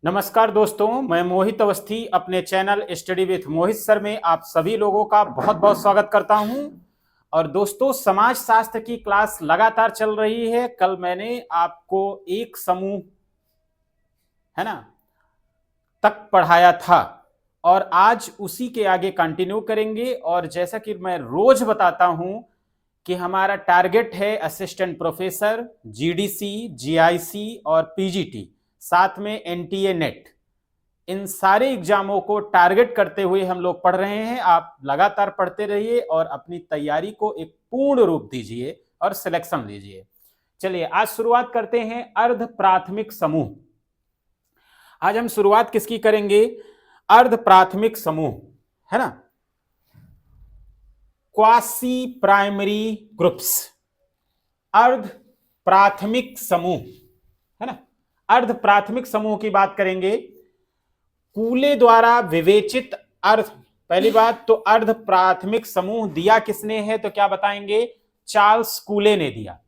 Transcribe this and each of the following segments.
नमस्कार दोस्तों, मैं मोहित अवस्थी अपने channel study with Mohit sir में आप सभी लोगों का बहुत बहुत स्वागत करता हूं। और दोस्तों, समाज शास्त्र की क्लास लगातार चल रही है। कल मैंने आपको एक समूह है ना तक पढ़ाया था और आज उसी के आगे कंटिन्यू करेंगे। और जैसा कि मैं रोज बताता हूं कि हमारा टारगेट है असिस्टेंट प्रोफेसर, जीडीसी, जीआईसी और पीजीटी, साथ में एनटीए नेट, इन सारे एग्जामों को टारगेट करते हुए हम लोग पढ़ रहे हैं। आप लगातार पढ़ते रहिए और अपनी तैयारी को एक पूर्ण रूप दीजिए और सिलेक्शन लीजिए। चलिए आज शुरुआत करते हैं अर्ध प्राथमिक समूह। आज हम शुरुआत किसकी करेंगे? अर्ध प्राथमिक समूह, है ना, क्वासी प्राइमरी ग्रुप्स, अर्ध प्राथमिक समूह, है ना। अर्ध प्राथमिक समूह की बात करेंगे। कूले द्वारा विवेचित अर्ध, पहली बात तो अर्ध प्राथमिक समूह दिया किसने है तो क्या बताएंगे? चार्ल्स कूले ने दिया।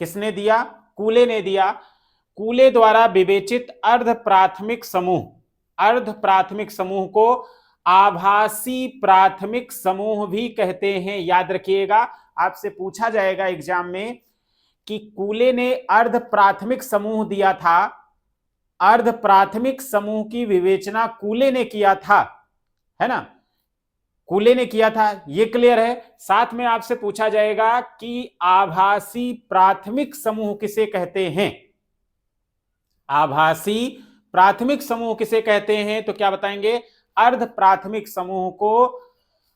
किसने दिया? कूले ने दिया। कूले द्वारा विवेचित अर्ध प्राथमिक समूह, अर्ध प्राथमिक समूह को आभासी प्राथमिक समूह भी कहते हैं। याद रखिएगा, आपसे पूछा जाएगा एग्जाम में कि कूले ने अर्ध प्राथमिक समूह दिया था, अर्ध प्राथमिक समूह की विवेचना कूले ने किया था, है ना, कूले ने किया था, ये क्लियर है। साथ में आपसे पूछा जाएगा कि आभासी प्राथमिक समूह किसे कहते हैं? आभासी प्राथमिक समूह किसे कहते हैं तो क्या बताएंगे? अर्ध प्राथमिक समूह को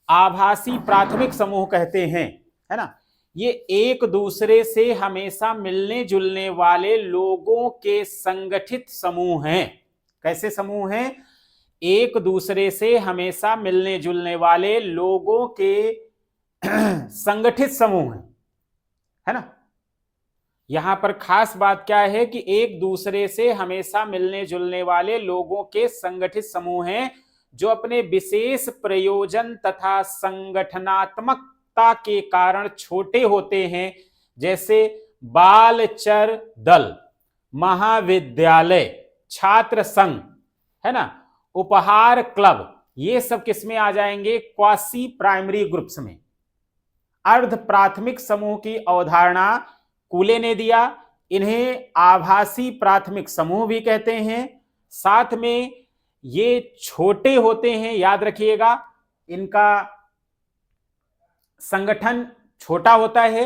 आभासी प्राथमिक समूह कहते हैं, है ना। ये एक दूसरे से हमेशा मिलने जुलने वाले लोगों के संगठित समूह हैं। कैसे समूह हैं? एक दूसरे से हमेशा मिलने जुलने वाले लोगों के संगठित समूह हैं, है ना। यहां पर खास बात क्या है कि एक दूसरे से हमेशा मिलने जुलने वाले लोगों के संगठित समूह हैं जो अपने विशेष प्रयोजन तथा संगठनात्मकता के कारण छोटे होते हैं, जैसे बालचर दल, महाविद्यालय, छात्र संघ, है ना, उपहार क्लब। ये सब किसमें आ जाएंगे? क्वासी प्राइमरी ग्रुप्स में। अर्ध प्राथमिक समूह की अवधारणा कूले ने दिया। इन्हें आभासी प्राथमिक समूह भी कहते हैं। साथ में ये छोटे होते हैं, याद रखिएगा, इनका संगठन छोटा होता है।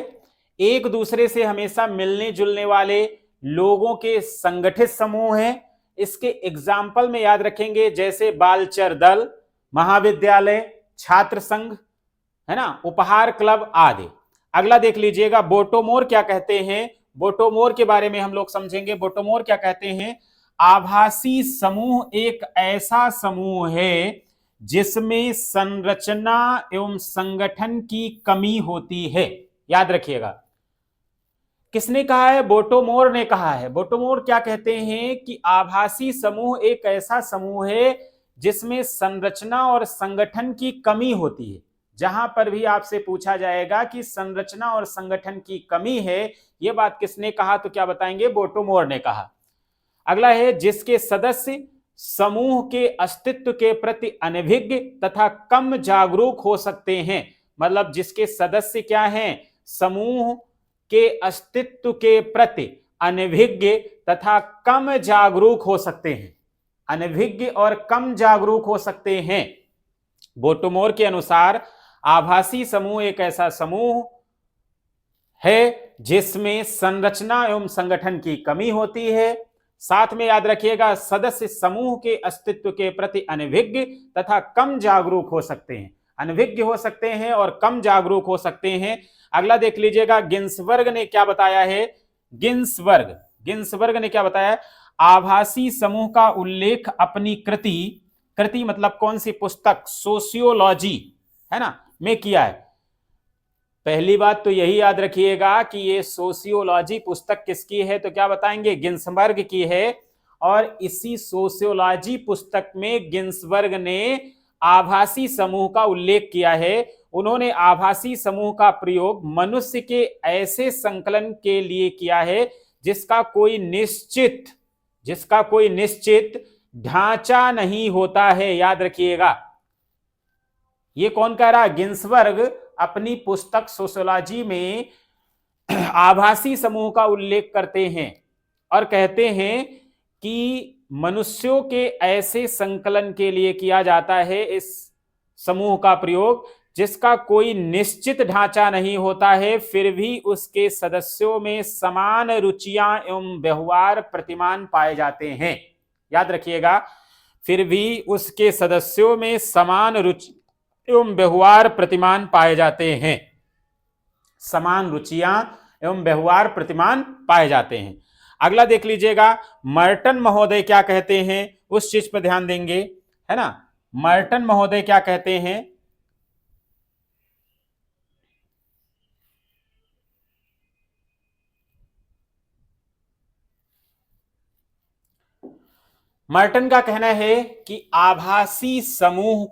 एक दूसरे से हमेशा मिलने जुलने वाले लोगों के संगठित समूह हैं। इसके एग्जाम्पल में याद रखेंगे जैसे बालचर दल, महाविद्यालय, छात्र संघ, है ना, उपहार क्लब आदि। अगला देख लीजिएगा, बोटोमोर क्या कहते हैं? बोटोमोर के बारे में हम लोग समझेंगे। बोटोमोर क्या कहते हैं? आभासी समूह एक ऐसा समूह है जिसमें संरचना एवं संगठन की कमी होती है। याद रखिएगा, किसने कहा है? बोटोमोर ने कहा है। बोटोमोर क्या कहते हैं कि आभासी समूह एक ऐसा समूह है जिसमें संरचना और संगठन की कमी होती है। जहां पर भी आपसे पूछा जाएगा कि संरचना और संगठन की कमी है, यह बात किसने कहा तो क्या बताएंगे? बोटोमोर ने कहा। अगला है, जिसके सदस्य समूह के अस्तित्व के प्रति अनभिज्ञ तथा कम जागरूक हो सकते हैं। मतलब जिसके सदस्य क्या हैं? समूह के अस्तित्व के प्रति अनभिज्ञ तथा कम जागरूक हो सकते हैं। अनभिज्ञ और कम जागरूक हो सकते हैं। बोटोमोर के अनुसार आभासी समूह एक ऐसा समूह है जिसमें संरचना एवं संगठन की कमी होती है। साथ में याद रखिएगा, सदस्य समूह के अस्तित्व के प्रति अनभिज्ञ तथा कम जागरूक हो सकते हैं। अनभिज्ञ हो सकते हैं और कम जागरूक हो सकते हैं। अगला देख लीजिएगा, गिन्सबर्ग ने क्या बताया है? गिन्सबर्ग ने क्या बताया? आभासी समूह का उल्लेख अपनी कृति मतलब कौन सी पुस्तक? सोशियोलॉजी, है ना, में किया है। पहली बात तो यही याद रखिएगा कि ये सोशियोलॉजी पुस्तक किसकी है तो क्या बताएंगे? गिन्सबर्ग की है। और इसी सोशियोलॉजी पुस्तक में गिन्सबर्ग ने आभासी समूह का उल्लेख किया है। उन्होंने आभासी समूह का प्रयोग मनुष्य के ऐसे संकलन के लिए किया है जिसका कोई निश्चित ढांचा नहीं होता है। याद रखिएगा, ये कौन कह रहा है? गिन्सबर्ग अपनी पुस्तक सोशियोलॉजी में आभासी समूह का उल्लेख करते हैं और कहते हैं कि मनुष्यों के ऐसे संकलन के लिए किया जाता है इस समूह का प्रयोग जिसका कोई निश्चित ढांचा नहीं होता है, फिर भी उसके सदस्यों में समान रुचियां एवं व्यवहार प्रतिमान पाए जाते हैं। याद रखिएगा, फिर भी उसके सदस्यों में समान रुचि एवं व्यवहार प्रतिमान पाए जाते हैं। समान रुचियां एवं व्यवहार प्रतिमान पाए जाते हैं। अगला देख लीजिएगा, मर्टन महोदय क्या कहते हैं, उस चीज पर ध्यान देंगे, है ना। मर्टन महोदय क्या कहते हैं? मर्टन का कहना है कि आभासी समूह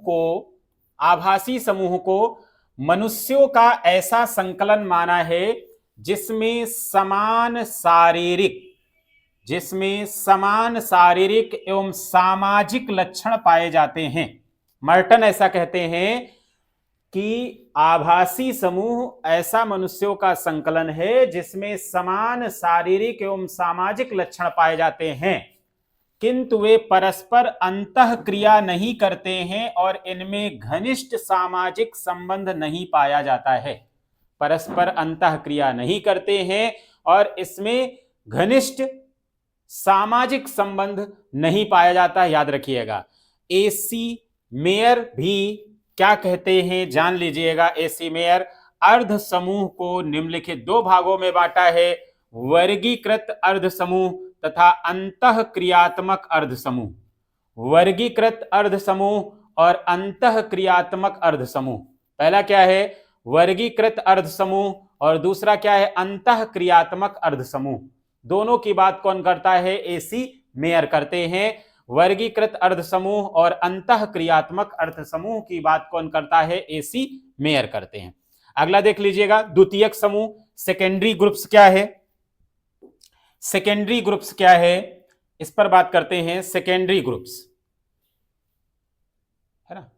को मनुष्यों का ऐसा संकलन माना है जिसमें समान शारीरिक एवं सामाजिक लक्षण पाए जाते हैं। मर्टन ऐसा कहते हैं कि आभासी समूह ऐसा मनुष्यों का संकलन है जिसमें समान शारीरिक एवं सामाजिक लक्षण पाए जाते हैं, किंतु वे परस्पर अंतःक्रिया नहीं करते हैं और इनमें घनिष्ठ सामाजिक संबंध नहीं पाया जाता है। परस्पर अंतःक्रिया नहीं करते हैं और इसमें घनिष्ठ सामाजिक संबंध नहीं पाया जाता। याद रखिएगा, एसी मेयर भी क्या कहते हैं, जान लीजिएगा। एसी मेयर अर्ध समूह को निम्नलिखित दो भागों में बांटा है, वर्गीकृत अर्ध समूह तथा अंतःक्रियात्मक अर्ध समूह। वर्गीकृत अर्ध समूह और अंतःक्रियात्मक अर्ध समूह। पहला क्या है? वर्गीकृत अर्ध समूह, और दूसरा क्या है? अंतःक्रियात्मक अर्ध समूह। दोनों की बात कौन करता है? एसी मेयर करते हैं। वर्गीकृत अर्ध समूह और अंतःक्रियात्मक अर्ध समूह की बात कौन करता है? एसी मेयर करते हैं। अगला देख लीजिएगा, द्वितीयक समूह, सेकेंडरी ग्रुप्स क्या है? सेकेंडरी ग्रुप्स क्या है, इस पर बात करते हैं। सेकेंडरी ग्रुप्स, है ना।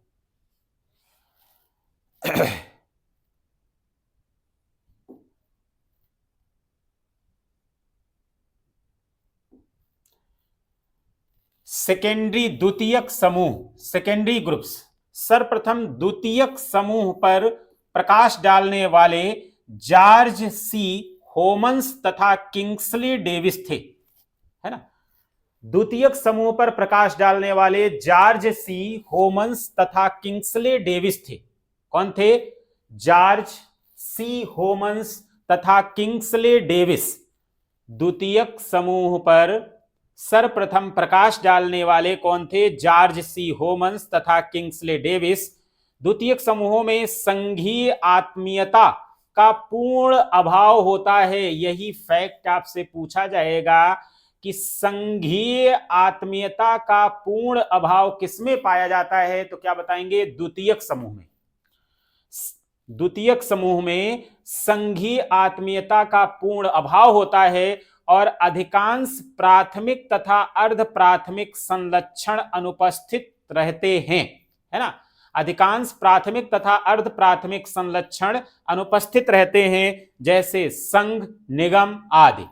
सेकेंडरी द्वितीयक समूह, सेकेंडरी ग्रुप्स सर्वप्रथम द्वितीयक समूह पर प्रकाश डालने वाले जॉर्ज सी होमन्स तथा किंग्सली डेविस थे, है ना। द्वितीयक समूह पर प्रकाश डालने वाले जॉर्ज सी होमन्स तथा किंग्सले डेविस थे। कौन थे? जॉर्ज सी होमन्स तथा किंग्सले डेविस। द्वितीयक समूह पर सर्वप्रथम प्रकाश डालने वाले कौन थे? जॉर्ज सी होमन्स तथा किंग्सले डेविस। द्वितीयक समूहों में संघीय आत्मीयता का पूर्ण अभाव होता है। यही फैक्ट आपसे पूछा जाएगा कि संघीय आत्मीयता का पूर्ण अभाव किसमें पाया जाता है, तो क्या बताएंगे? द्वितीयक समूह में। द्वितीयक समूह में संघीय आत्मीयता का पूर्ण अभाव होता है और अधिकांश प्राथमिक तथा अर्ध प्राथमिक संलक्षण अनुपस्थित रहते हैं, है ना। अधिकांश प्राथमिक तथा अर्ध प्राथमिक संलक्षण अनुपस्थित रहते हैं, जैसे संघ, निगम आदि।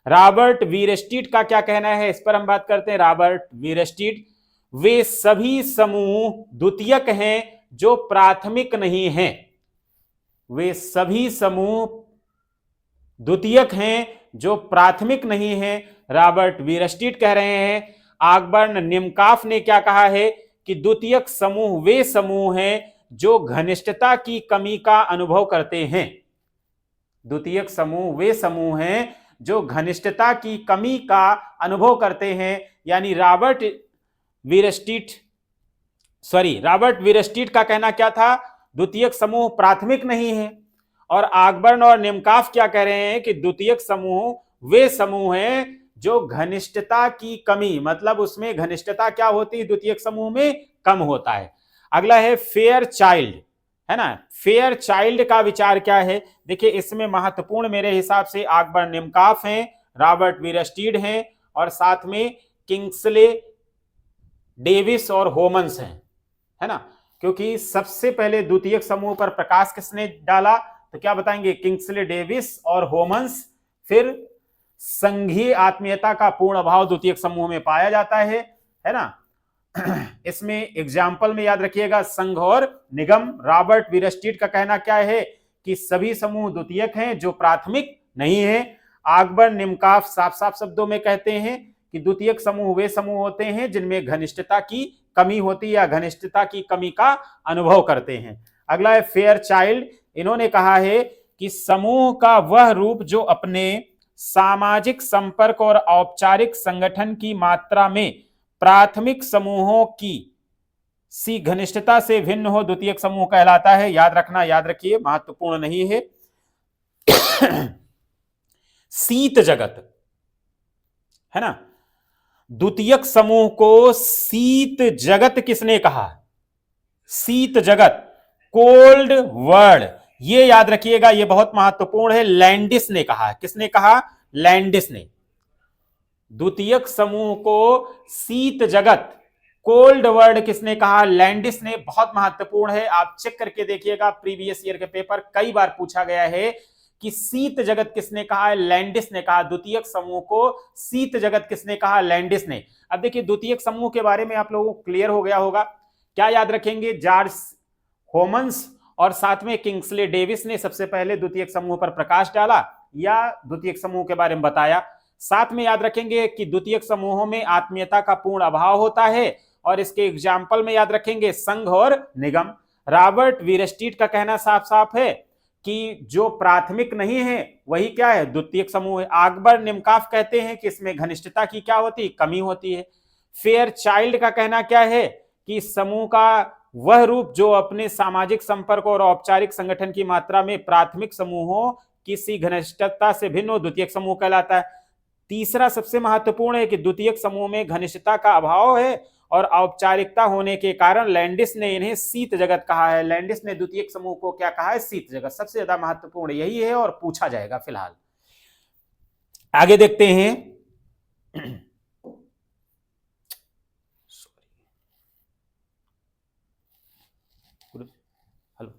रॉबर्ट वीरस्टीट का क्या कहना है, इस पर हम बात करते हैं। रॉबर्ट वीरस्टीट, वे सभी समूह द्वितीयक हैं जो प्राथमिक नहीं हैं। वे सभी समूह द्वितीयक हैं जो प्राथमिक नहीं है, रॉबर्ट वीरस्टीट कह रहे हैं। ऑकबर्न निमकॉफ ने क्या कहा है कि द्वितीयक समूह वे समूह हैं जो घनिष्ठता की कमी का अनुभव करते हैं। द्वितीयक समूह वे समूह हैं जो घनिष्ठता की कमी का अनुभव करते हैं। यानी रॉबर्ट वीरस्टीट का कहना क्या था? द्वितीयक समूह प्राथमिक नहीं है। और ऑकबर्न और निमकॉफ क्या कह रहे हैं कि द्वितीयक समूह वे समूह हैं जो घनिष्ठता की कमी, मतलब उसमें घनिष्ठता क्या होती है? द्वितीयक समूह में कम होता है। अगला है फेयर चाइल्ड, है ना। फेयर चाइल्ड का विचार क्या है? देखिए, इसमें महत्वपूर्ण मेरे हिसाब से ऑकबर्न निमकॉफ हैं, रॉबर्ट वीरस्टीट हैं और साथ में किंग्सले डेविस और होमन्स हैं, है ना, क्योंकि सबसे पहले द्वितीयक समूह पर प्रकाश किसने डाला, तो क्या बताएंगे, किंग्सले डेविस और होमन्स। फिर संघीय आत्मीयता का पूर्ण अभाव द्वितीयक समूह में पाया जाता है ना। इसमें एग्जाम्पल में याद रखिएगा संघ और निगम। रॉबर्ट वीरस्टीट का कहना क्या है कि सभी समूह द्वितीयक हैं जो प्राथमिक नहीं है। अकबर निमकाफ साफ साफ शब्दों में कहते हैं कि द्वितीयक समूह वे समूह होते हैं जिनमें घनिष्ठता की कमी होती है या घनिष्ठता की कमी का अनुभव करते हैं। अगला है फेयर चाइल्ड, इन्होंने कहा है कि समूह का वह रूप जो अपने सामाजिक संपर्क और औपचारिक संगठन की मात्रा में प्राथमिक समूहों की सी घनिष्ठता से भिन्न हो द्वितीयक समूह कहलाता है। याद रखना, याद रखिए, महत्वपूर्ण नहीं है। शीत जगत, है ना, द्वितीयक समूह को शीत जगत किसने कहा, शीत जगत, कोल्ड वर्ड, ये याद रखिएगा, ये बहुत महत्वपूर्ण है। लैंडिस ने कहा, किसने कहा, लैंडिस ने। द्वितीयक समूह को शीत जगत, कोल्ड वर्ड किसने कहा, लैंडिस ने। बहुत महत्वपूर्ण है, आप चेक करके देखिएगा, प्रीवियस ईयर के पेपर कई बार पूछा गया है कि शीत जगत किसने कहा है, लैंडिस ने कहा। द्वितीयक समूह को शीत जगत किसने कहा, लैंडिस ने। अब देखिए द्वितीयक समूह के बारे में आप लोगों को क्लियर हो गया होगा। क्या याद रखेंगे, जॉर्ज होमन्स और साथ में किंग्सले डेविस ने सबसे पहले द्वितीयक समूह पर प्रकाश डाला या द्वितीयक समूह के बारे में बताया। साथ में याद रखेंगे कि द्वितीयक समूहों में आत्मीयता का पूर्ण अभाव होता है और इसके एग्जाम्पल में याद रखेंगे संघ और निगम। रॉबर्ट वीरस्टीट का कहना साफ साफ है कि जो प्राथमिक नहीं है वही क्या है, द्वितीयक समूह है। अकबर निमकाफ कहते हैं कि इसमें घनिष्ठता की क्या होती, कमी होती है। फेयर चाइल्ड का कहना क्या है कि समूह का वह रूप जो अपने सामाजिक संपर्क और औपचारिक संगठन की मात्रा में प्राथमिक समूहों किसी घनिष्ठता से भिन्न हो द्वितीयक समूह कहलाता है। तीसरा सबसे महत्वपूर्ण है कि द्वितीयक समूह में घनिष्ठता का अभाव है और औपचारिकता होने के कारण लैंडिस ने इन्हें शीत जगत कहा है। लैंडिस ने द्वितीयक समूह को क्या कहा है, शीत जगत। सबसे ज्यादा महत्वपूर्ण यही है और पूछा जाएगा फिलहाल। आगे देखते हैं। हेलो।